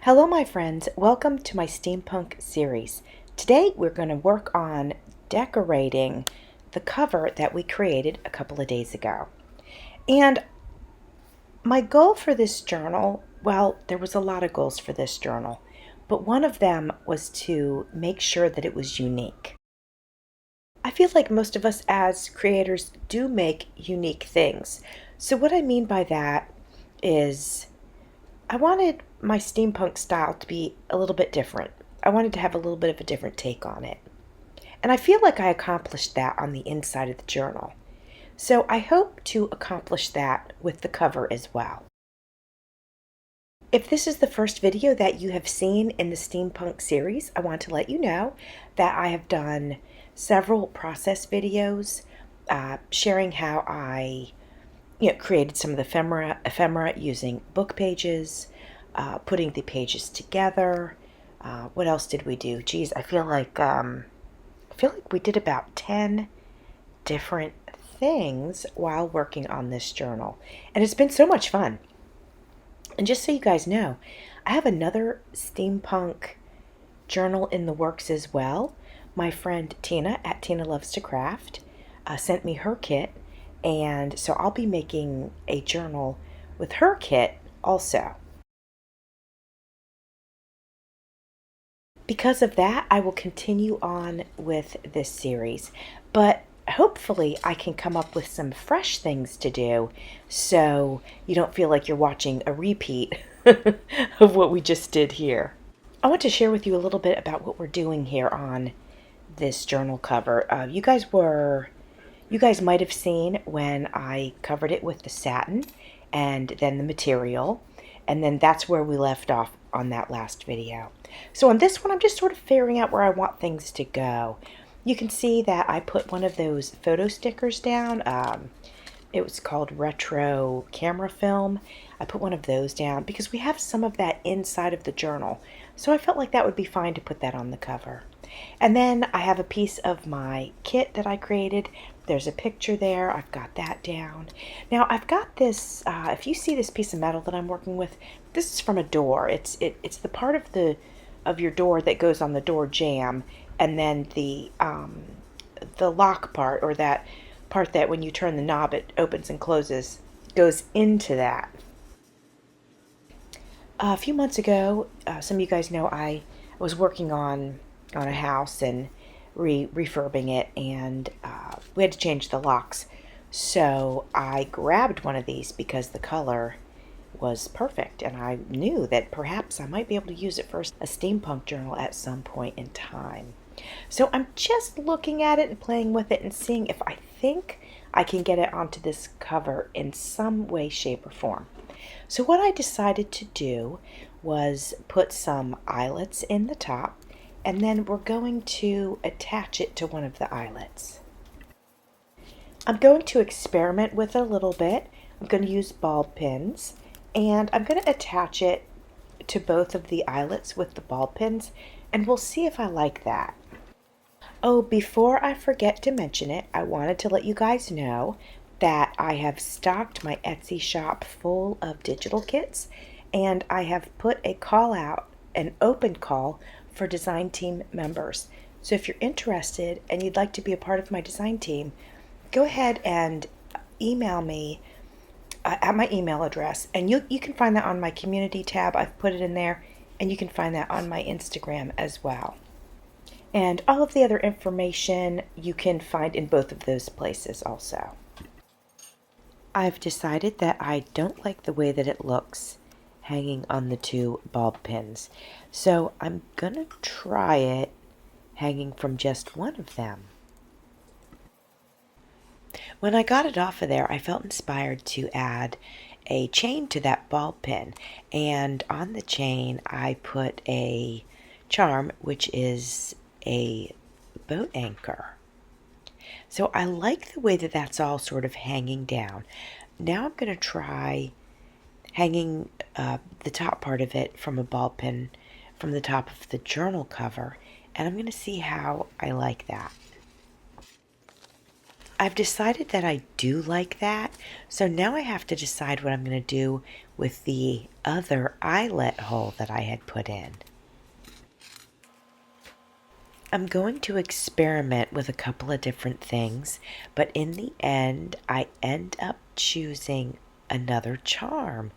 Hello my friends, welcome to my steampunk series. Today we're going to work on decorating the cover that we created a couple of days ago. And my goal for this journal, well, there was a lot of goals for this journal, but one of them was to make sure that it was unique. I feel like most of us as creators do make unique things. So what I mean by that is I wanted my steampunk style to be a little bit different. I wanted to have a little bit of a different take on it. And I feel like I accomplished that on the inside of the journal. So I hope to accomplish that with the cover as well. If this is the first video that you have seen in the steampunk series, I want to let you know that I have done several process videos sharing how I created some of the ephemera using book pages, putting the pages together. What else did we do? Geez, I feel like we did about 10 different things while working on this journal, and it's been so much fun. And just so you guys know, I have another steampunk journal in the works as well. My friend Tina at Tina Loves to Craft sent me her kit. And so I'll be making a journal with her kit also. Because of that, I will continue on with this series, but hopefully I can come up with some fresh things to do so you don't feel like you're watching a repeat of what we just did here. I want to share with you a little bit about what we're doing here on this journal cover. You guys might have seen when I covered it with the satin and then the material, and then that's where we left off on that last video. So on this one, I'm just sort of figuring out where I want things to go. You can see that I put one of those photo stickers down. It was called retro camera film. I put one of those down because we have some of that inside of the journal. So I felt like that would be fine to put that on the cover. And then I have a piece of my kit that I created. There's a picture there. I've got that down. Now I've got this, if you see this piece of metal that I'm working with, this is from a door. It's the part of your door that goes on the door jamb, and then the lock part, or that part that when you turn the knob it opens and closes, goes into that. A few months ago, some of you guys know I was working on a house and refurbing it, and we had to change the locks. So I grabbed one of these because the color was perfect, and I knew that perhaps I might be able to use it for a steampunk journal at some point in time. So I'm just looking at it and playing with it and seeing if I think I can get it onto this cover in some way, shape, or form. So what I decided to do was put some eyelets in the top, and then we're going to attach it to one of the eyelets. I'm going to experiment with it a little bit. I'm going to use ball pins, and I'm going to attach it to both of the eyelets with the ball pins, and we'll see if I like that. Oh, before I forget to mention it, I wanted to let you guys know that I have stocked my Etsy shop full of digital kits, and I have put a call out, an open call for design team members. So if you're interested and you'd like to be a part of my design team, go ahead and email me at my email address, and you can find that on my community tab. I've put it in there, and you can find that on my Instagram as well. And all of the other information you can find in both of those places also. I've decided that I don't like the way that it looks hanging on the two bulb pins, so I'm gonna try it hanging from just one of them. When I got it off of there, I felt inspired to add a chain to that bulb pin, and on the chain I put a charm, which is a boat anchor. So I like the way that that's all sort of hanging down. Now I'm going to try hanging the top part of it from a ball pin from the top of the journal cover, and I'm going to see how I like that. I've decided that I do like that, So now I have to decide what I'm going to do with the other eyelet hole that I had put in. I'm going to experiment with a couple of different things, but in the end, I end up choosing another charm,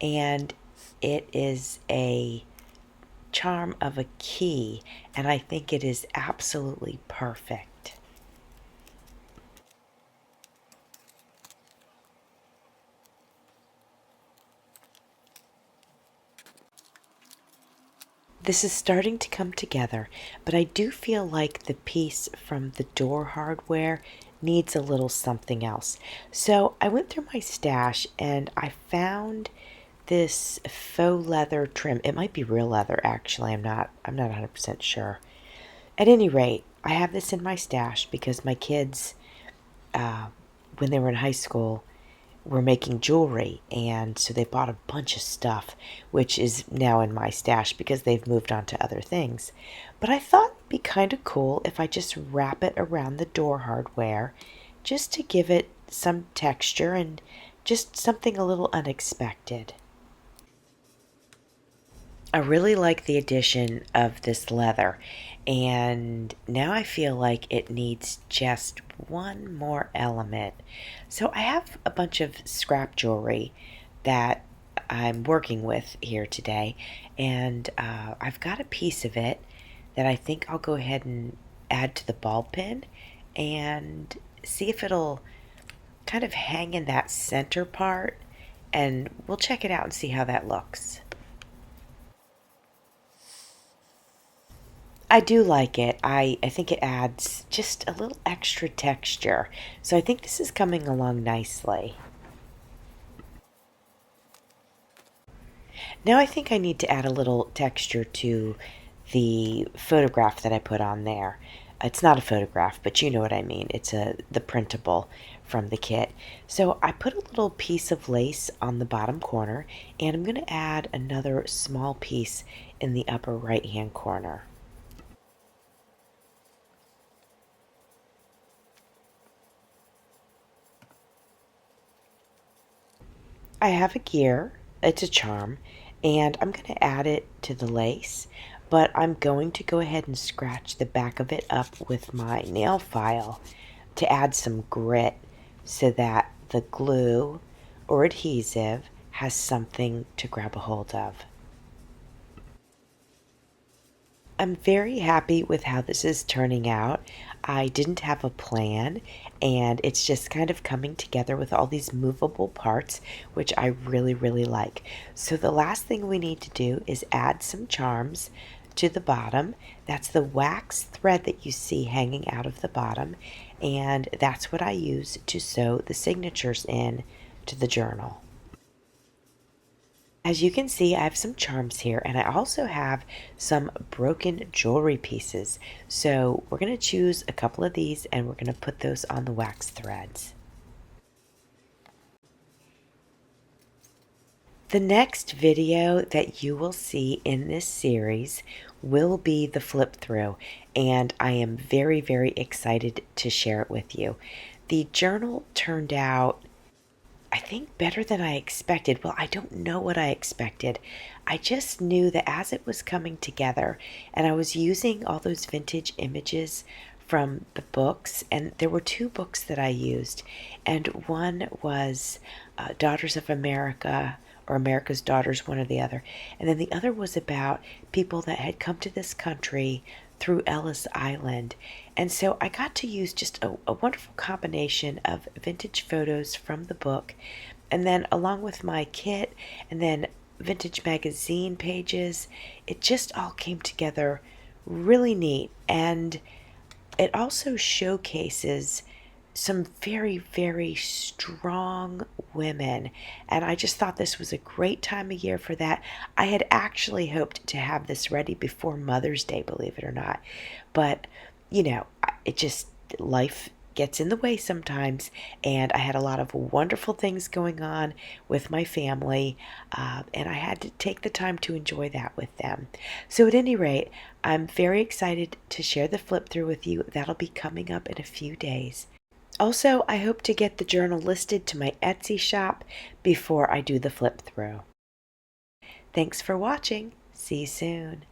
and it is a charm of a key, and I think it is absolutely perfect. This is starting to come together, but I do feel like the piece from the door hardware needs a little something else. So I went through my stash and I found this faux leather trim. It might be real leather actually. I'm not 100% sure. At any rate, I have this in my stash because my kids when they were in high school were making jewelry, and so they bought a bunch of stuff, which is now in my stash because they've moved on to other things. But I thought it'd be kind of cool if I just wrap it around the door hardware just to give it some texture and just something a little unexpected. I really like the addition of this leather, and now I feel like it needs just one more element. So I have a bunch of scrap jewelry that I'm working with here today, and I've got a piece of it that I think I'll go ahead and add to the ball pin and see if it'll kind of hang in that center part, and we'll check it out and see how that looks. I do like it. I think it adds just a little extra texture. So I think this is coming along nicely. Now I think I need to add a little texture to the photograph that I put on there. It's not a photograph, but you know what I mean. It's the printable from the kit. So I put a little piece of lace on the bottom corner, and I'm going to add another small piece in the upper right hand corner. I have a gear, it's a charm, and I'm going to add it to the lace, but I'm going to go ahead and scratch the back of it up with my nail file to add some grit so that the glue or adhesive has something to grab a hold of. I'm very happy with how this is turning out. I didn't have a plan, and it's just kind of coming together with all these movable parts, which I really, really like. So the last thing we need to do is add some charms to the bottom. That's the wax thread that you see hanging out of the bottom, and that's what I use to sew the signatures in to the journal. As you can see, I have some charms here, and I also have some broken jewelry pieces. So we're going to choose a couple of these and we're going to put those on the wax threads. The next video that you will see in this series will be the flip through, and I am very, very excited to share it with you. The journal turned out, I think, better than I expected. Well, I don't know what I expected. I just knew that as it was coming together and I was using all those vintage images from the books, and there were two books that I used, and one was Daughters of America or America's Daughters, one or the other, and then the other was about people that had come to this country through Ellis Island. And so I got to use just a wonderful combination of vintage photos from the book, and then along with my kit, and then vintage magazine pages. It just all came together really neat. And it also showcases some very, very strong women. And I just thought this was a great time of year for that. I had actually hoped to have this ready before Mother's Day, believe it or not. But, it just, life gets in the way sometimes. And I had a lot of wonderful things going on with my family. And I had to take the time to enjoy that with them. So at any rate, I'm very excited to share the flip through with you. That'll be coming up in a few days. Also, I hope to get the journal listed to my Etsy shop before I do the flip through. Thanks for watching. See you soon.